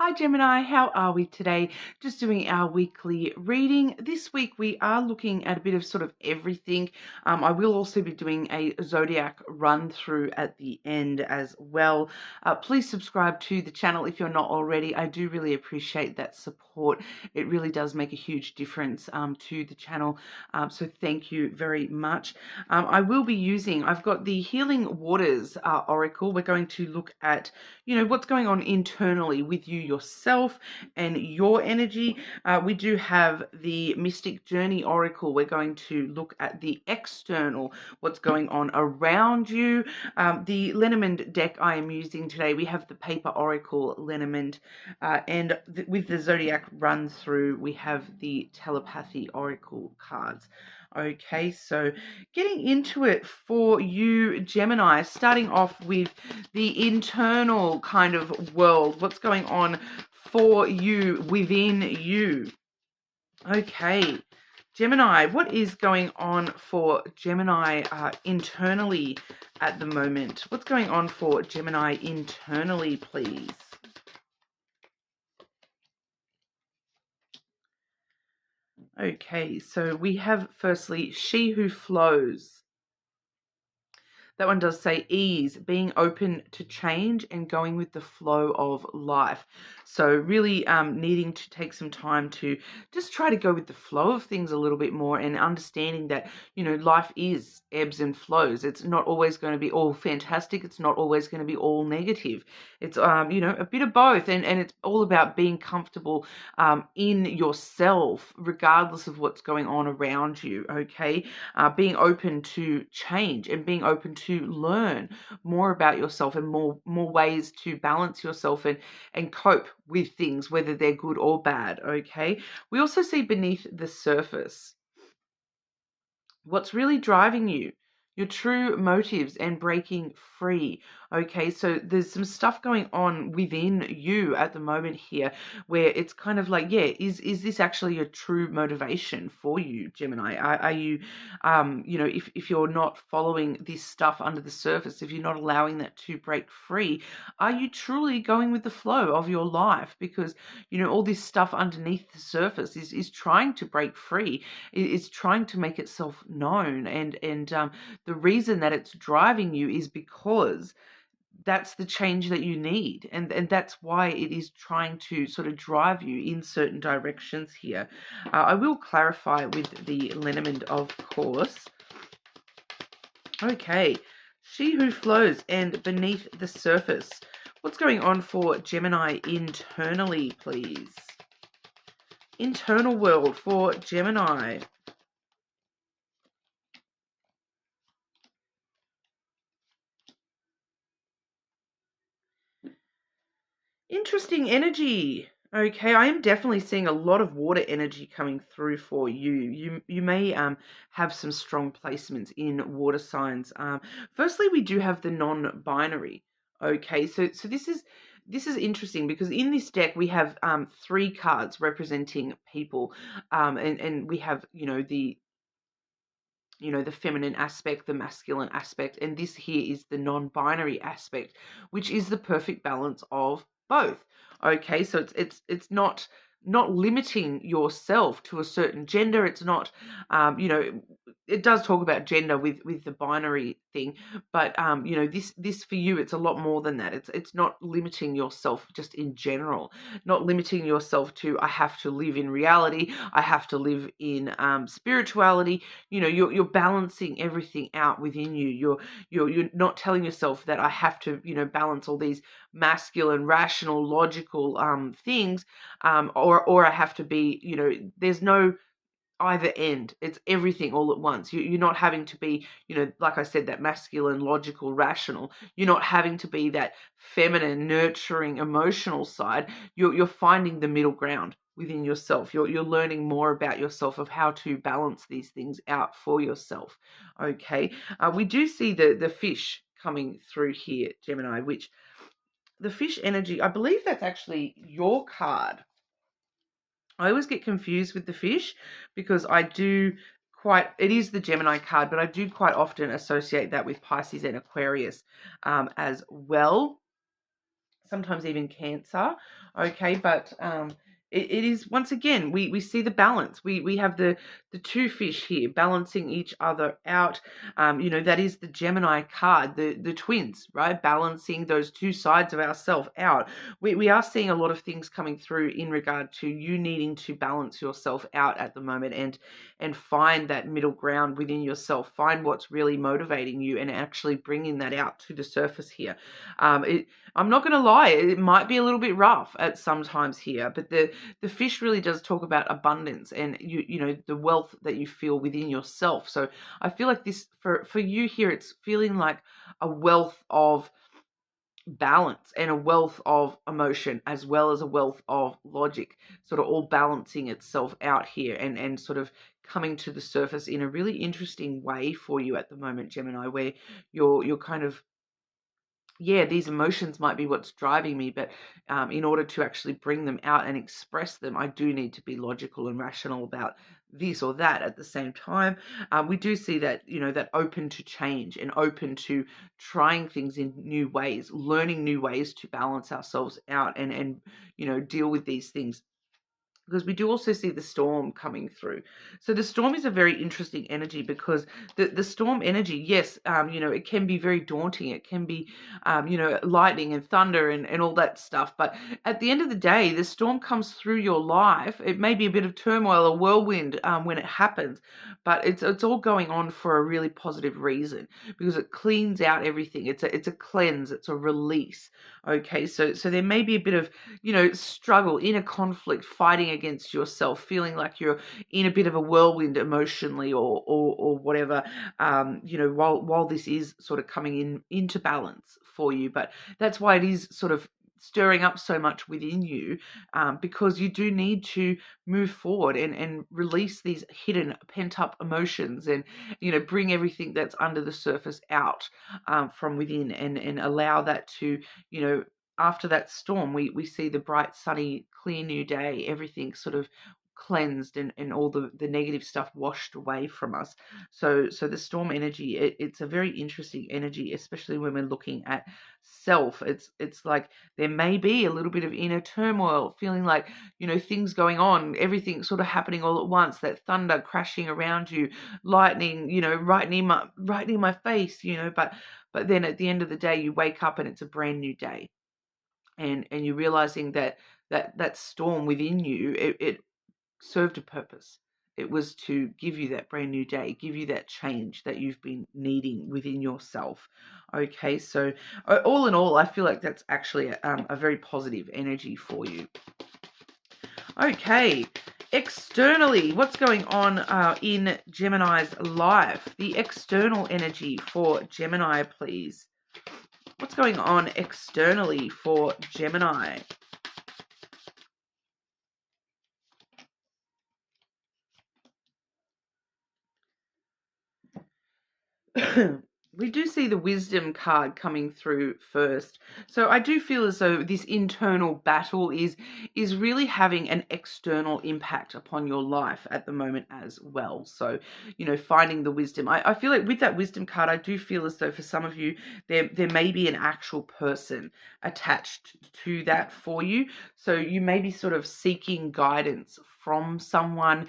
Hi Gemini, how are we today? Just doing our weekly reading. This week we are looking at a bit of sort of everything. I will also be doing a zodiac run through at the end as well. Please subscribe to the channel if you're not already. I do really appreciate that support. It really does make a huge difference to the channel. So thank you very much. I will be I've got the Healing Waters Oracle. We're going to look at what's going on internally with you yourself and your energy. We do have the Mystic Journey Oracle. We're going to look at the external, what's going on around you. The Lenormand deck I am using today, we have the Paper Oracle Lenormand, and with the Zodiac run through, we have the Telepathy Oracle cards. Okay, so getting into it for you, Gemini, starting off with the internal kind of world, what's going on for you within you. Okay, Gemini, what is going on for Gemini internally at the moment? What's going on for Gemini internally, please? Okay, so we have firstly, she who flows. That one does say ease, being open to change and going with the flow of life. So really needing to take some time to just try to go with the flow of things a little bit more, and understanding that, life is ebbs and flows. It's not always going to be all fantastic. It's not always going to be all negative. It's, a bit of both. And it's all about being comfortable in yourself, regardless of what's going on around you, okay? Being open to change and being open to learn more about yourself and more ways to balance yourself and cope with things, whether they're good or bad, okay? We also see beneath the surface what's really driving you, your true motives, and breaking free. Okay, so there's some stuff going on within you at the moment here where it's kind of like, yeah, is this actually a true motivation for you, Gemini? Are you, if you're not following this stuff under the surface, if you're not allowing that to break free, are you truly going with the flow of your life? Because, all this stuff underneath the surface is trying to break free. It's trying to make itself known, and the reason that it's driving you is because that's the change that you need, and that's why it is trying to sort of drive you in certain directions here. I will clarify with the Lenormand, of course. Okay, she who flows and beneath the surface. What's going on for Gemini internally, please? Internal world for Gemini. Interesting energy. Okay, I am definitely seeing a lot of water energy coming through for you. You may have some strong placements in water signs. Firstly, we do have the non-binary. Okay, so this is interesting because in this deck we have three cards representing people, and we have the feminine aspect, the masculine aspect, and this here is the non-binary aspect, which is the perfect balance of both. Okay, so it's not limiting yourself to a certain gender. It's not, it does talk about gender with the binary thing, but this for you, it's a lot more than that. It's not limiting yourself just in general, not limiting yourself to I have to live in reality, I have to live in spirituality. You're balancing everything out within you. You're not telling yourself that I have to balance all these masculine, rational, logical things, or I have to be, there's no either end. It's everything all at once. You're not having to be, like I said, that masculine, logical, rational. You're not having to be that feminine, nurturing, emotional side. You're finding the middle ground within yourself. You're learning more about yourself, of how to balance these things out for yourself. Okay. We do see the fish coming through here, Gemini, which the fish energy, I believe that's actually your card. I always get confused with the fish because it is the Gemini card, but I do quite often associate that with Pisces and Aquarius as well. sometimes even Cancer. Okay, but it is, once again, we see the balance. We have the two fish here balancing each other out. That is the Gemini card, the twins, right? Balancing those two sides of ourselves out. We are seeing a lot of things coming through in regard to you needing to balance yourself out at the moment, and find that middle ground within yourself, find what's really motivating you, and actually bringing that out to the surface here. I'm not going to lie, it might be a little bit rough at sometimes here, but the fish really does talk about abundance and the wealth that you feel within yourself. So I feel like this for you here, it's feeling like a wealth of balance and a wealth of emotion, as well as a wealth of logic, sort of all balancing itself out here, and sort of coming to the surface in a really interesting way for you at the moment, Gemini, where you're kind of, yeah, these emotions might be what's driving me, but in order to actually bring them out and express them, I do need to be logical and rational about this or that at the same time. We do see that, that open to change and open to trying things in new ways, learning new ways to balance ourselves out, and deal with these things, because we do also see the storm coming through. So the storm is a very interesting energy, because the storm energy, yes, it can be very daunting. It can be, lightning and thunder and all that stuff. But at the end of the day, the storm comes through your life. It may be a bit of turmoil, a whirlwind when it happens, but it's all going on for a really positive reason, because it cleans out everything. It's a cleanse. It's a release. Okay, so there may be a bit of, struggle, inner conflict, fighting against yourself, feeling like you're in a bit of a whirlwind emotionally, or whatever, while this is sort of coming into balance for you. But that's why it is sort of stirring up so much within you, because you do need to move forward and release these hidden pent up emotions, and bring everything that's under the surface out, from within, and allow that to, after that storm, we see the bright, sunny, clear new day, everything sort of cleansed, and all the negative stuff washed away from us. So the storm energy, it's a very interesting energy, especially when we're looking at self. It's like there may be a little bit of inner turmoil, feeling like, things going on, everything sort of happening all at once, that thunder crashing around you, lightning, right near my face, but then at the end of the day, you wake up and it's a brand new day. And you're realizing that storm within you, it served a purpose. It was to give you that brand new day, give you that change that you've been needing within yourself. Okay, so all in all, I feel like that's actually a very positive energy for you. Okay, externally, what's going on in Gemini's life? The external energy for Gemini, please. What's going on externally for Gemini? We do see the wisdom card coming through first. So I do feel as though this internal battle is really having an external impact upon your life at the moment as well. So, finding the wisdom. I feel like with that wisdom card, I do feel as though for some of you, there may be an actual person attached to that for you. So you may be sort of seeking guidance from someone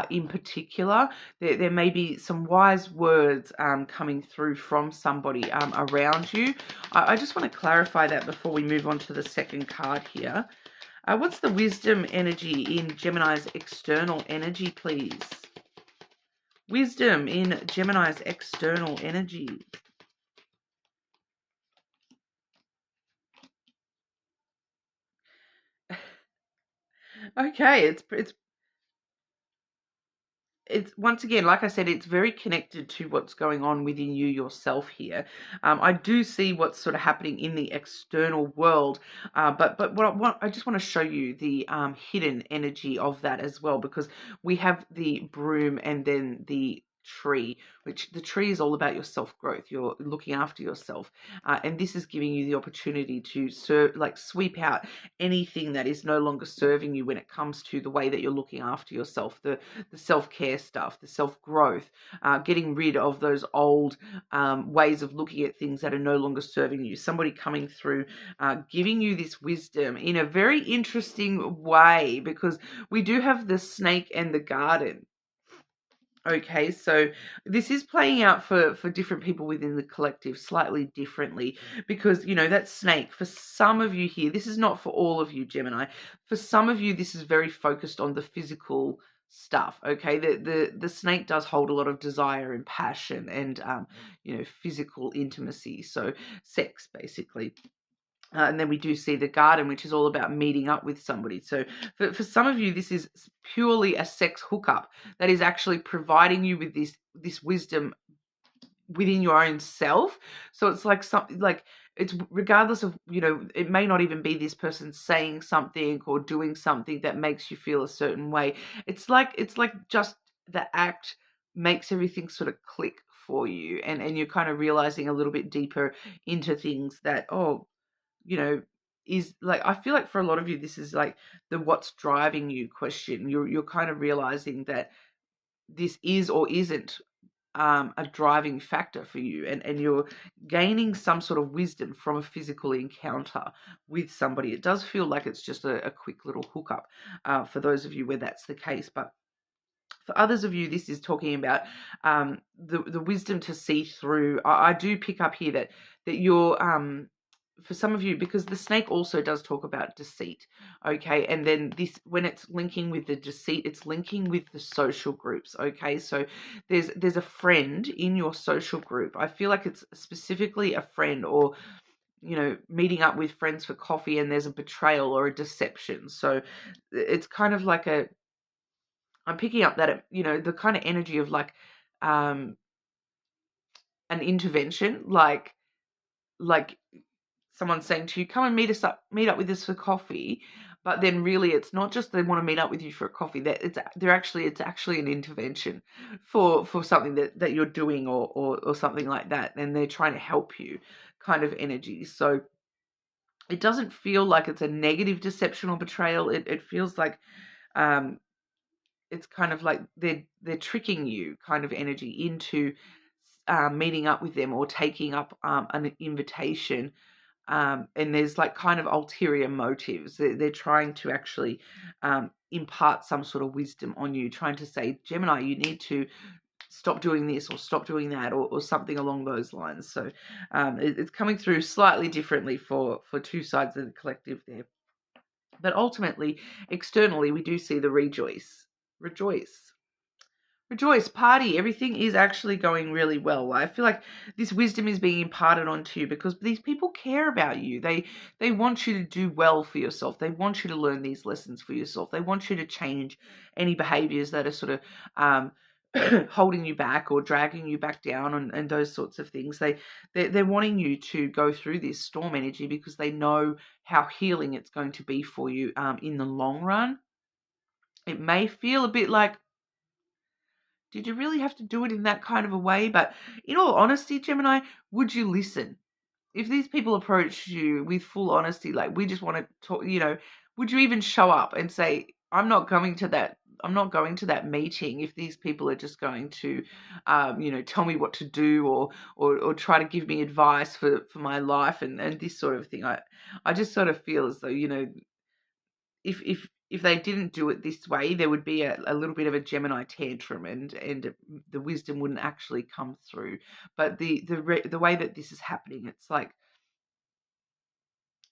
in particular. There may be some wise words coming through from somebody around you. I just want to clarify that before we move on to the second card here. What's the wisdom energy in Gemini's external energy, please? Wisdom in Gemini's external energy. Okay, it's once again, like I said, it's very connected to what's going on within you yourself here. I do see what's sort of happening in the external world, but what I just want to show you the hidden energy of that as well, because we have the broom and then the tree, which the tree is all about your self-growth. You're looking after yourself. And this is giving you the opportunity to sweep out anything that is no longer serving you when it comes to the way that you're looking after yourself, the self-care stuff, the self-growth, getting rid of those old ways of looking at things that are no longer serving you. Somebody coming through, giving you this wisdom in a very interesting way, because we do have the snake and the garden. Okay, so this is playing out for different people within the collective slightly differently, because, that snake, for some of you here, this is not for all of you, Gemini. For some of you, this is very focused on the physical stuff. Okay, the snake does hold a lot of desire and passion and, physical intimacy. So sex, basically. And then we do see the garden, which is all about meeting up with somebody. So for some of you, this is purely a sex hookup that is actually providing you with this wisdom within your own self. So it's like something like, it's regardless of, it may not even be this person saying something or doing something that makes you feel a certain way. It's like just the act makes everything sort of click for you, and you're kind of realizing a little bit deeper into things that, is like, I feel like for a lot of you, this is like the what's driving you question. You're kind of realizing that this is or isn't a driving factor for you, and you're gaining some sort of wisdom from a physical encounter with somebody. It does feel like it's just a quick little hookup for those of you where that's the case, but for others of you, this is talking about the wisdom to see through. I do pick up here that you're, for some of you, because the snake also does talk about deceit, okay? And then this, when it's linking with the deceit, it's linking with the social groups, okay? So there's a friend in your social group. I feel like it's specifically a friend, or meeting up with friends for coffee, and there's a betrayal or a deception. So it's kind of like I'm picking up that, the kind of energy of like an intervention, like someone saying to you, come and meet up with us for coffee. But then really it's not just they want to meet up with you for a coffee, that it's actually an intervention for something that you're doing, or something like that. And they're trying to help you, kind of energy. So it doesn't feel like it's a negative deception or betrayal. It feels like it's kind of like they're tricking you, kind of energy, into meeting up with them or taking up an invitation. And there's like kind of ulterior motives. They're trying to actually impart some sort of wisdom on you, trying to say, Gemini, you need to stop doing this or stop doing that, or something along those lines. So it's coming through slightly differently for two sides of the collective there. But ultimately, externally, we do see the rejoice. Rejoice, party, everything is actually going really well. I feel like this wisdom is being imparted onto you because these people care about you. They want you to do well for yourself. They want you to learn these lessons for yourself. They want you to change any behaviors that are sort of holding you back or dragging you back down, and those sorts of things. They're wanting you to go through this storm energy because they know how healing it's going to be for you in the long run. It may feel a bit like, did you really have to do it in that kind of a way? But in all honesty, Gemini, would you listen? If these people approach you with full honesty, like, we just want to talk, would you even show up and say, I'm not going to that meeting if these people are just going to, tell me what to do, or try to give me advice for my life and this sort of thing. I just sort of feel as though, if they didn't do it this way, there would be a little bit of a Gemini tantrum, and the wisdom wouldn't actually come through. But the way that this is happening, it's like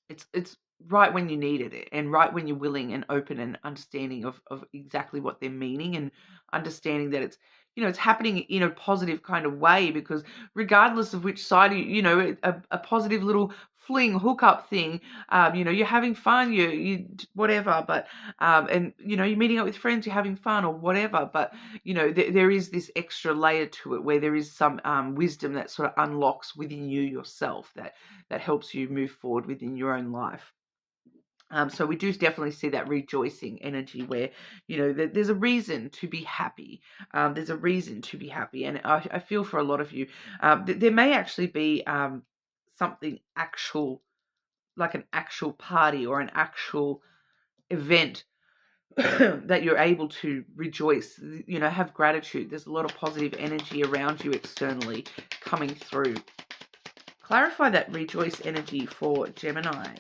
it's right when you needed it, and right when you're willing and open and understanding of exactly what they're meaning, and understanding that it's happening in a positive kind of way, because regardless of which side a positive little fling hookup thing, you're having fun, you whatever, but and you're meeting up with friends, you're having fun or whatever, but there is this extra layer to it where there is some wisdom that sort of unlocks within you yourself, that helps you move forward within your own life. So we do definitely see that rejoicing energy where, there's a reason to be happy. There's a reason to be happy. And I feel for a lot of you, there may actually be something actual, like an actual party or an actual event that you're able to rejoice, have gratitude. There's a lot of positive energy around you externally coming through. Clarify that rejoice energy for Gemini.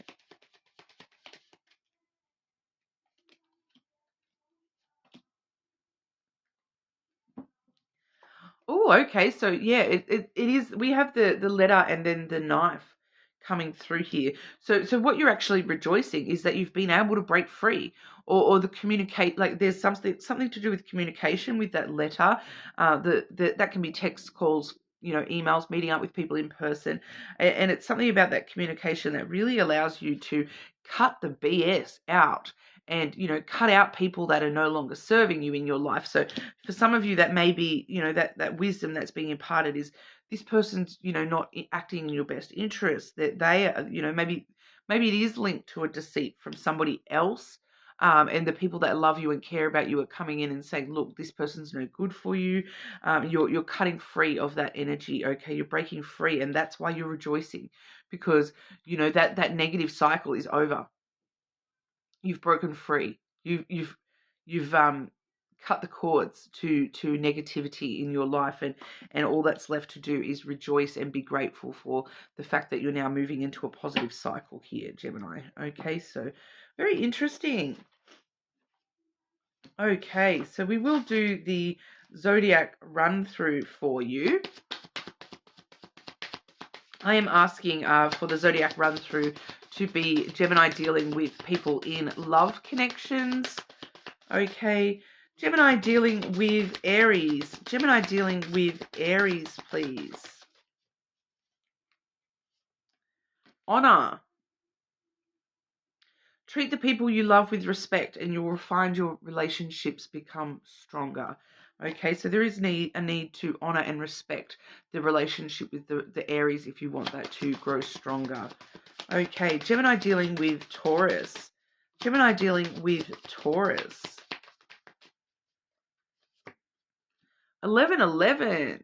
Oh, okay. So yeah, it is. We have the letter and then the knife coming through here. So what you're actually rejoicing is that you've been able to break free, or the communicate. Like there's something to do with communication with that letter. That can be text calls, emails, meeting up with people in person, and it's something about that communication that really allows you to cut the BS out and cut out people that are no longer serving you in your life. So for some of you, that may be, that wisdom that's being imparted is this person's, not acting in your best interest, that they are, maybe it is linked to a deceit from somebody else. And the people that love you and care about you are coming in and saying, look, this person's no good for you. You're cutting free of that energy. Okay. You're breaking free. And that's why you're rejoicing, because, that negative cycle is over. You've broken free. You've cut the cords to negativity in your life, and all that's left to do is rejoice and be grateful for the fact that you're now moving into a positive cycle here, Gemini. Okay, so very interesting. Okay, so we will do the zodiac run through for you. I am asking for the zodiac run through to be Gemini dealing with people in love connections. Okay, Gemini dealing with Aries. Gemini dealing with Aries, please. Honor. Treat the people you love with respect and you will find your relationships become stronger. Okay, so there is a need to honor and respect the relationship with the Aries if you want that to grow stronger. Okay, Gemini dealing with Taurus. Gemini dealing with Taurus. 1111.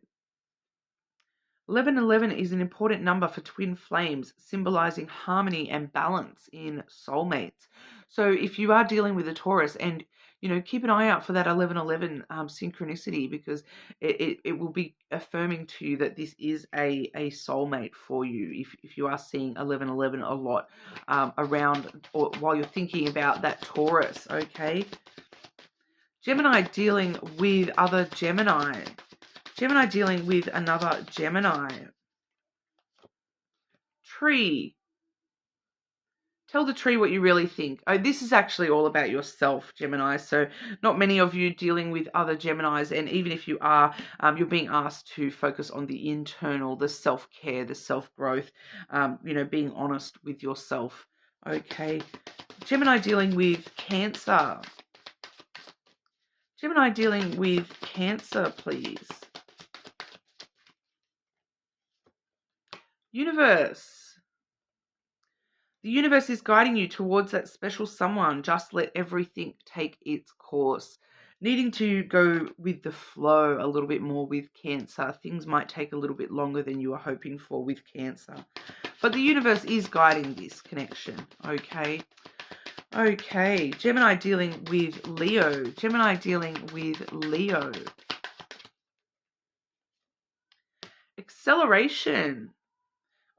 1111 is an important number for twin flames, symbolizing harmony and balance in soulmates. So if you are dealing with a Taurus, and keep an eye out for that 1111 synchronicity, because it will be affirming to you that this is a soulmate for you. If you are seeing 1111 a lot around, or while you're thinking about that Taurus, okay. Gemini dealing with other Gemini. Gemini dealing with another Gemini. Tree. Tell the tree what you really think. Oh, this is actually all about yourself, Gemini. So not many of you dealing with other Geminis. And even if you are, you're being asked to focus on the internal, the self-care, the self-growth, being honest with yourself. Okay. Gemini dealing with Cancer. Gemini dealing with Cancer, please. Universe. The universe is guiding you towards that special someone. Just let everything take its course. Needing to go with the flow a little bit more with Cancer. Things might take a little bit longer than you were hoping for with Cancer. But the universe is guiding this connection, okay? Okay, Gemini dealing with Leo. Gemini dealing with Leo. Acceleration.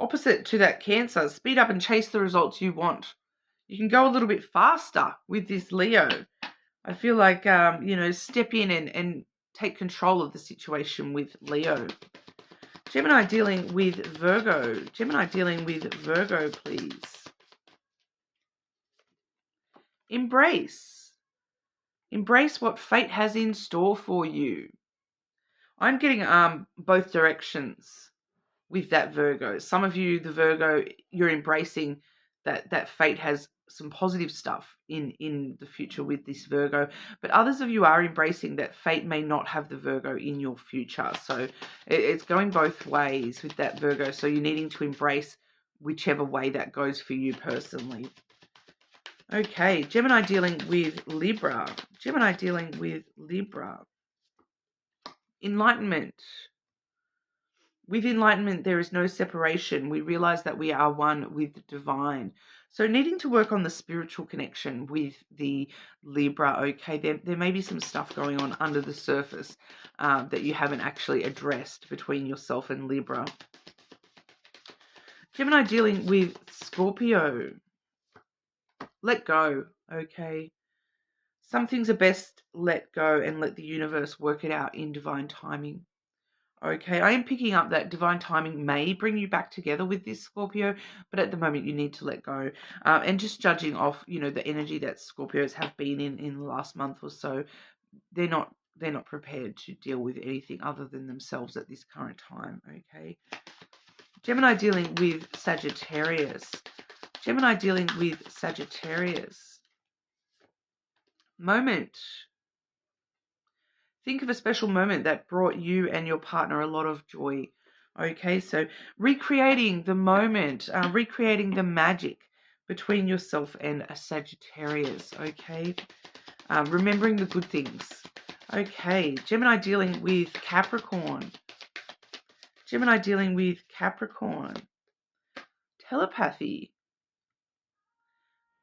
Opposite to that Cancer, speed up and chase the results you want. You can go a little bit faster with this Leo. I feel like, step in and take control of the situation with Leo. Gemini dealing with Virgo. Gemini dealing with Virgo, please. Embrace. Embrace what fate has in store for you. I'm getting both directions with that Virgo. Some of you, the Virgo, you're embracing that fate has some positive stuff in the future with this Virgo, but others of you are embracing that fate may not have the Virgo in your future. So it's going both ways with that Virgo. So you're needing to embrace whichever way that goes for you personally. Okay, Gemini dealing with Libra. Gemini dealing with Libra. Enlightenment. With enlightenment, there is no separation. We realize that we are one with the divine. So needing to work on the spiritual connection with the Libra, okay? There may be some stuff going on under the surface that you haven't actually addressed between yourself and Libra. Gemini dealing with Scorpio. Let go, okay? Some things are best let go and let the universe work it out in divine timing. Okay, I am picking up that divine timing may bring you back together with this Scorpio, but at the moment you need to let go. And just judging off, the energy that Scorpios have been in the last month or so, they're not prepared to deal with anything other than themselves at this current time. Okay, Gemini dealing with Sagittarius. Gemini dealing with Sagittarius. Moment. Think of a special moment that brought you and your partner a lot of joy. Okay, so recreating the moment, recreating the magic between yourself and a Sagittarius. Okay, remembering the good things. Okay, Gemini dealing with Capricorn. Gemini dealing with Capricorn. Telepathy.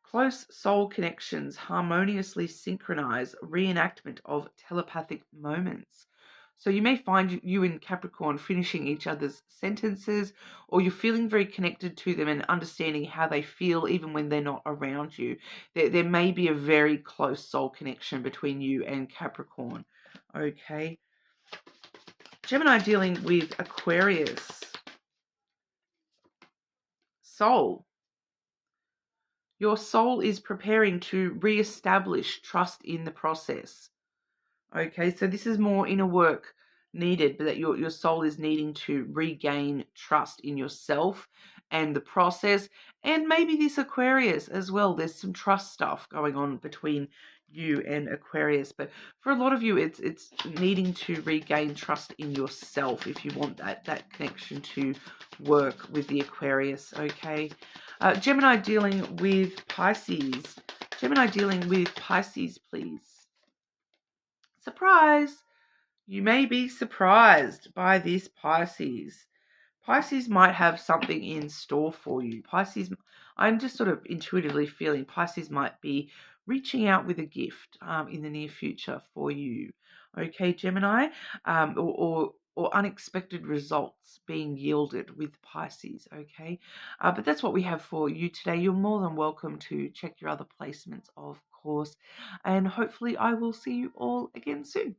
Close soul connections harmoniously synchronize reenactment of telepathic moments. So you may find you in Capricorn finishing each other's sentences, or you're feeling very connected to them and understanding how they feel even when they're not around you. There may be a very close soul connection between you and Capricorn. Okay. Gemini dealing with Aquarius. Soul. Your soul is preparing to reestablish trust in the process. Okay, so this is more inner work needed, but that your soul is needing to regain trust in yourself and the process, and maybe this Aquarius as well. There's some trust stuff going on between you and Aquarius, but for a lot of you, it's needing to regain trust in yourself if you want that connection to work with the Aquarius. Okay, Gemini dealing with Pisces. Gemini dealing with Pisces, please. Surprise! You may be surprised by this Pisces. Pisces might have something in store for you. Pisces, I'm just sort of intuitively feeling Pisces might be reaching out with a gift in the near future for you. Okay, Gemini, or unexpected results being yielded with Pisces. Okay, but that's what we have for you today. You're more than welcome to check your other placements, of course, and hopefully I will see you all again soon.